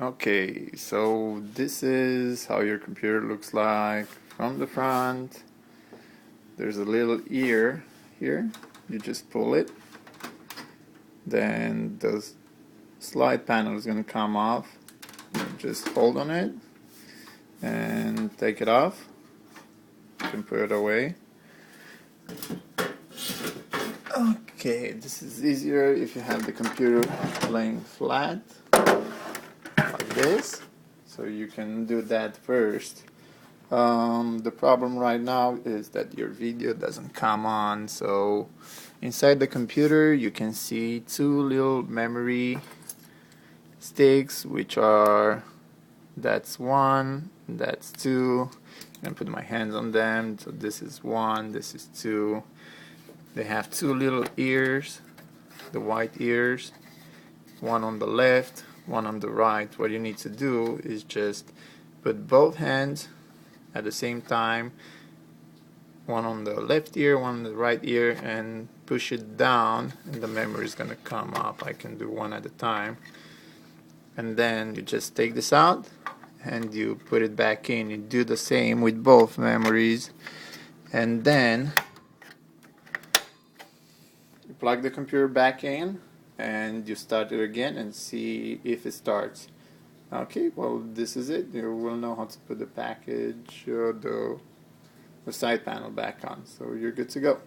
Okay, so this is how your computer looks like from the front. There's a little ear here. You just pull it. Then the slide panel is going to come off. Just hold on it and take it off. You can put it away. Okay, this is easier if you have the computer laying flat like this, so you can do that first. The problem right now is that your video doesn't come on, so inside the computer you can see two little memory sticks, which are, that's one, that's two. I'm gonna put my hands on them, so this is one, this is two. They have two little ears, the white ears, one on the left, one on the right. What you need to do is just put both hands at the same time, one on the left ear, one on the right ear, and push it down, and the memory is going to come up. I can do one at a time. And then you just take this out and you put it back in. You do the same with both memories, and then you plug the computer back in and you start it again and see if it starts. Okay, well, this is it. You will know how to put the package or the side panel back on, so you're good to go.